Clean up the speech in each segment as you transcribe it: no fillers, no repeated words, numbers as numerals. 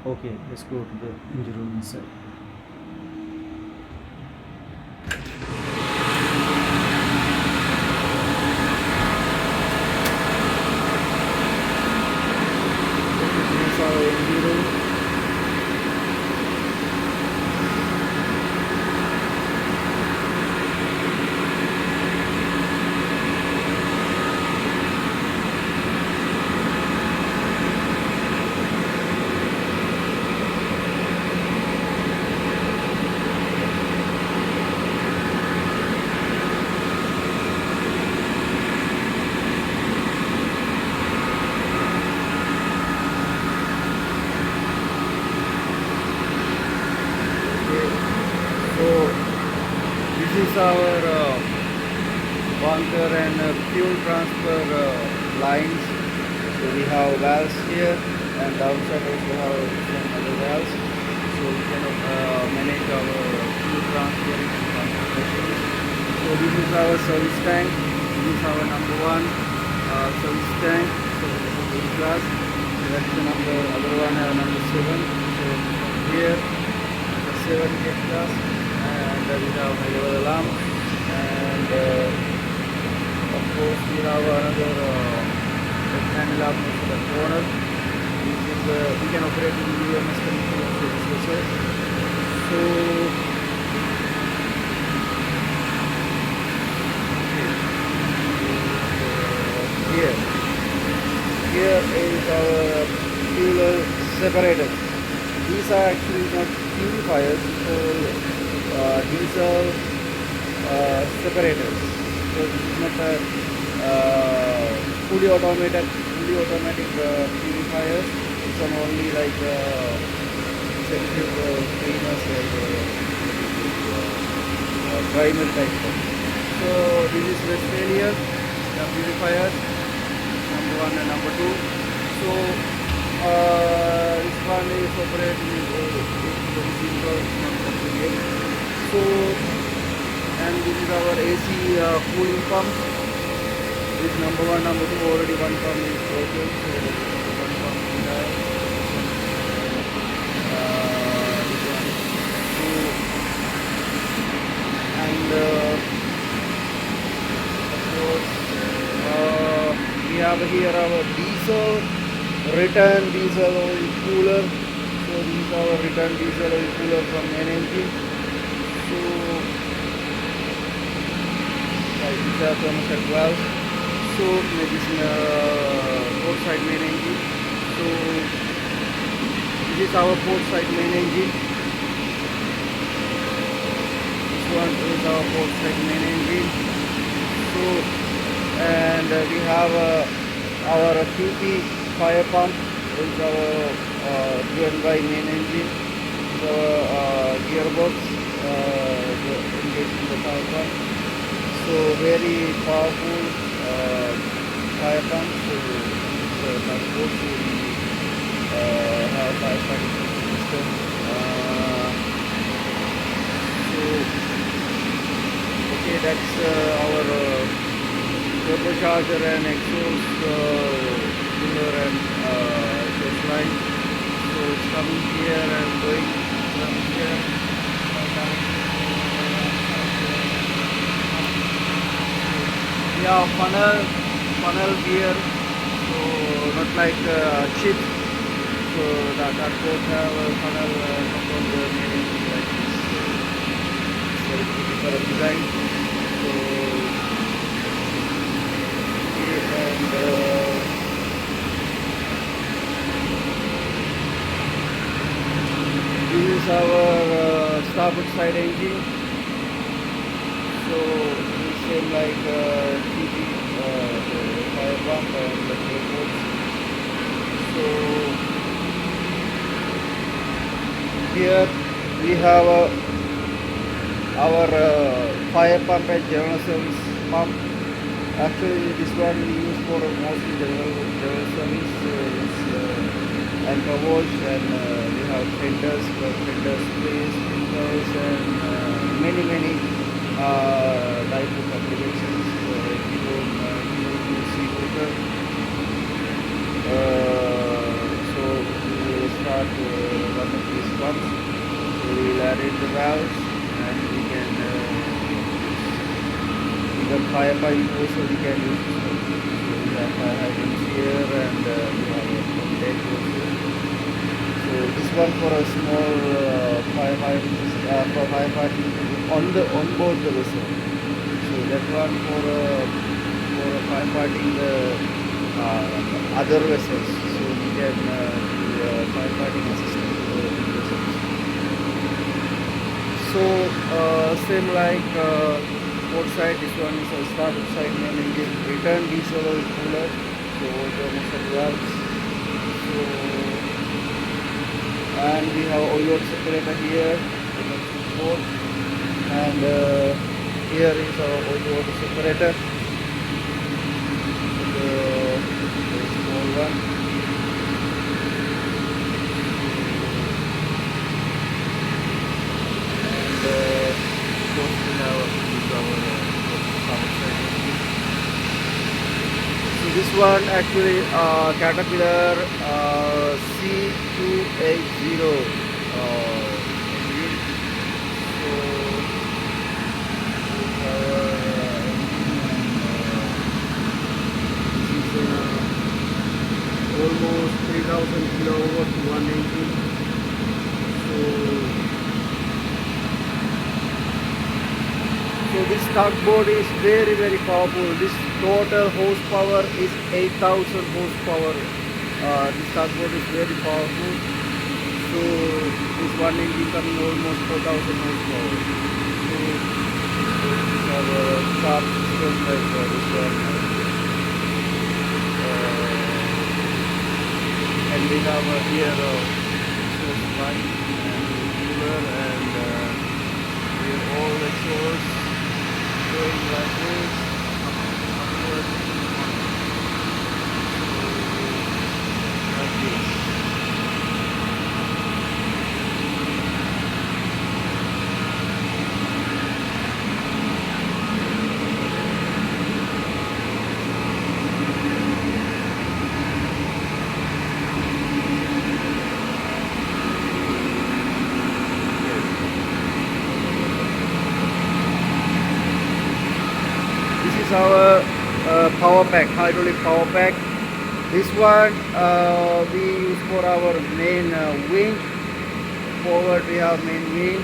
Okay, let's go to the engine room inside. This is our engine room. So this is our bunker and fuel transfer lines. So we have valves here, and outside also have some other valves. So we can manage our fuel transfer and transportation. So this is our service tank. This is our number one service tank. So this is A class. So that's the other one number 7. So here the 7 gate class. And we have high level alarm, and of course we have another left hand alarm in the corner. This is we can operate in UMS connection of this vessel. So here is our fuel separator. These are actually not purifiers, so diesel separators. So this is not a fully automatic purifiers. It's an only like centrifugal cleaners, like primary type of. So this is Westphalia purifier number 1 and number 2. So this one is operating very simple, not complicated. So, and this is our AC cooling pump. This number 1, number 2, already one pump is broken. So one pump we have. This one. So, and of course we have here our return diesel oil cooler. So this is our return diesel oil cooler from main engine. So these are thermostat valves. So this is port side main engine. So this is our port side main engine. This one is our port side main engine. So and we have our QP fire pump is our driven by main engine. This is our gearbox engaged in the fire pump. So very powerful fire pump. So transport to have firefighting system. So okay, that's our turbocharger and exhaust cooler and exhaust line. So it's coming here and going from here. Yeah, funnel gear. So not like chip. So that boat have a funnel from the main engine like this. It's very different design. So and this is our starboard side engine. So it's same like TP, the fire pump and the gearbox. So here we have our fire pump and general service pump. Actually, this one we use for mostly general service. Anchor wash, and we have fenders, sprays, filters, and many type of applications. Seawater. So we will start pumps. So we will add in the valves, and we can either firefighting also we can use this one. So we have fire hydrants here, and we have a deck also. So this one for a small firefighting for firefighting on board the vessel. So that one for firefighting the other vessels. So we can do firefighting assistance to the vessels. So same like port side, this one is a starboard side main engine, return diesel oil cooler. So the motor valves. So and we have oil water separator here, port, and here is our oil water separator, the small one. And of course we have our side. So this one actually Caterpillar C280 engine. So this is almost 3000 kilowatt one engine. So this tugboat is very powerful. This total horsepower is 8000 horsepower. This tugboat is very powerful. So this one engine coming almost 4000 horsepower. So this is our sharp system like this one. And we have here exhaust line and cooler, and here all the exhausts going like this upwards, like this. This is our power pack, hydraulic power pack. This one we use for our main wing. Forward we have main wing,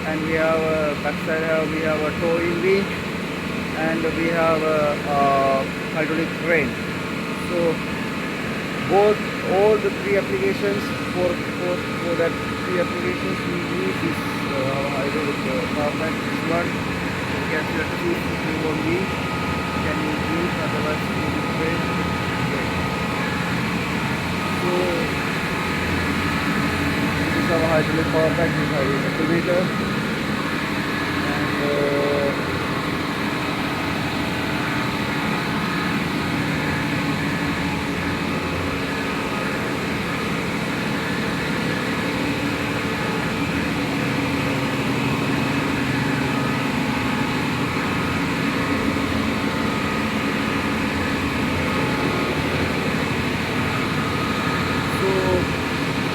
and we have backside we have a towing wing, and we have a hydraulic crane. So all the three applications for that three applications we use this hydraulic power pack. This one, so we can select two if you want wing. Can use these, otherwise you use crane. So this is our hydraulic power pack with hydraulic activator, and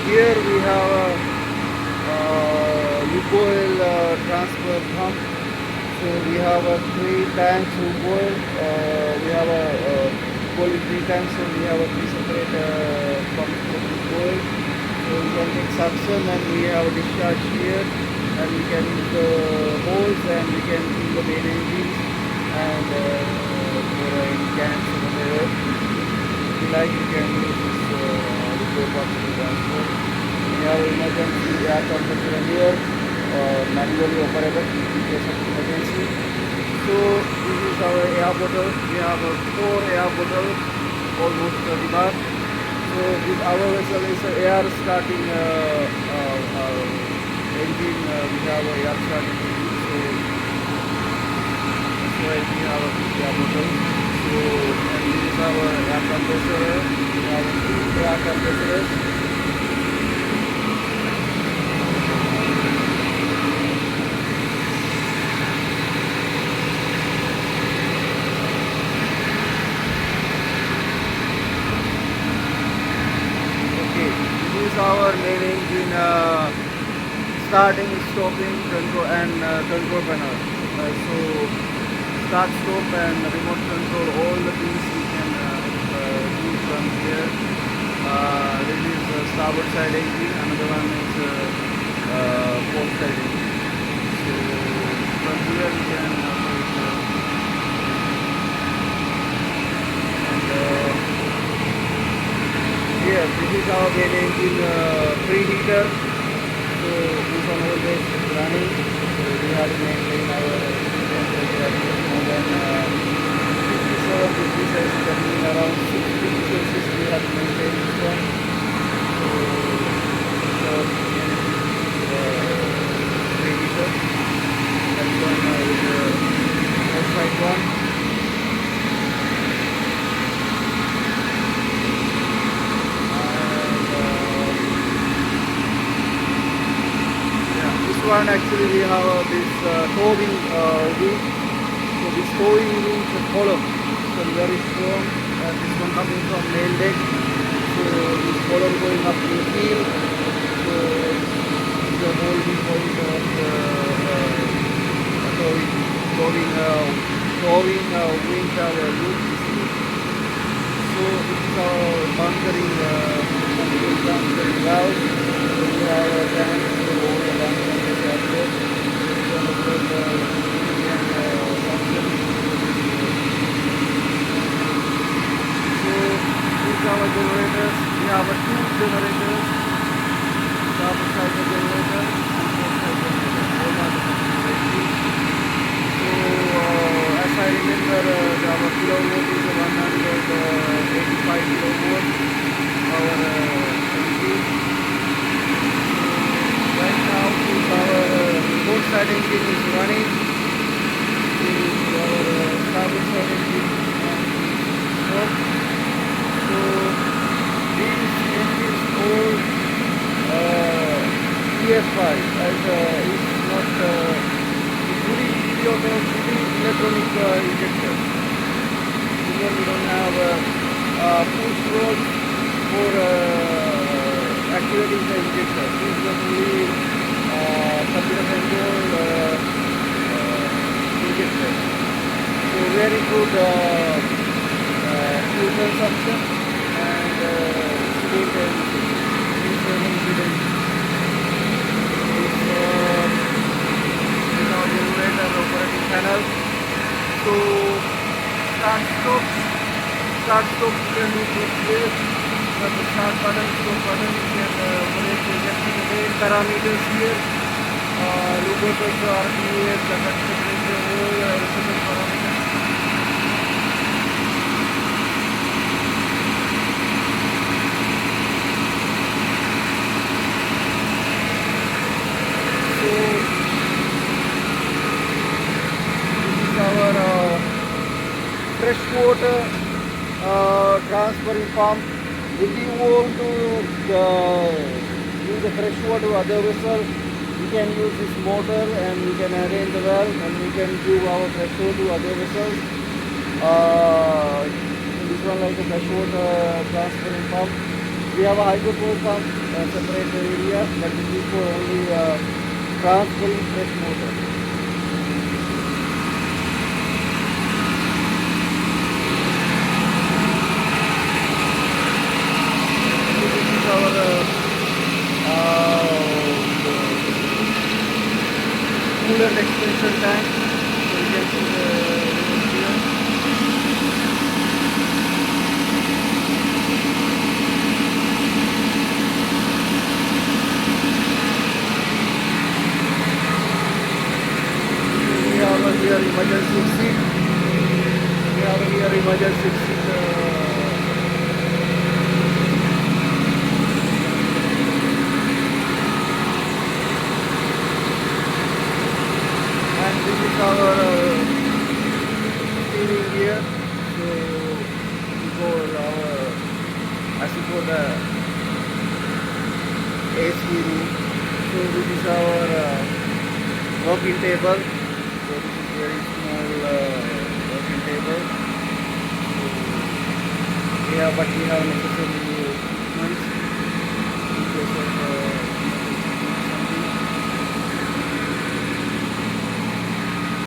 here we have a oil transfer pump. So we have 3 tanks of oil. We have a oil in 3 tanks, so we have 3 separate pumps for oil. So we can take suction, and we have a discharge here, and we can use the hose, and we can fill the main engines, and for any cans or whatever. If you like, you can use this pumps to transport. We have emergency air compressor here, manually operable in case of emergency. So this is our air bottle. We have 4 air bottles, almost 30 bar. So with our vessel is air starting engine. We have a air starting engine. So that's why we have a air bottle. So and this is our air compressor. We have 2 air compressors. Our main engine starting, stopping, control and control panel. So start, stop and remote control, all the things we can do from here. This is starboard side engine, another one is port side engine. So from here we can here, this is our main engine preheater. So this one always running. So we have to maintain our temperature more than 57 degrees Celsius, that means around 60 degrees Celsius we have to maintain this one. So this is our preheater. That one is the outside one. One actually we have this towing wing. So this towing wing is a column, so very strong. This one coming from main deck. So this column going up to the keel. So the whole big point of towing wing tower loop. So this is our bunkering valve. So we have a tank to hold the bunkering. Our generators, we have two generators, starboard side generator and port side generator, all are different. So as I remember, our kilowatt is 185 kilowatt, our engine. So right now our port side engine is running, our starboard side engine stop. So these engines all EFI as is not fully electronic injector. Here we don't have push rod for activating the injector. This is the fully computer controlled injector. So very good fuel consumption and speed and impedance. This is our generator operating panel. So start stop you can do this way. But the start button, stop button, you can operate the main parameters here. Lubricants, RPS, the temperature, all certain parameters. Freshwater transferring pump. If you want to use the freshwater to other vessel, we can use this motor and we can arrange the valve and we can give our freshwater to other vessels. This one like a freshwater transferring pump. We have a hydropower pump, separate area, but this is for only transferring fresh water. Coolant extension tank, so you can see the here. We have here emergency seat. We have here emergency seat. This is our steering gear. So before as before the AC room. So this is our working table. So this is very small working table. So but we have necessary equipment.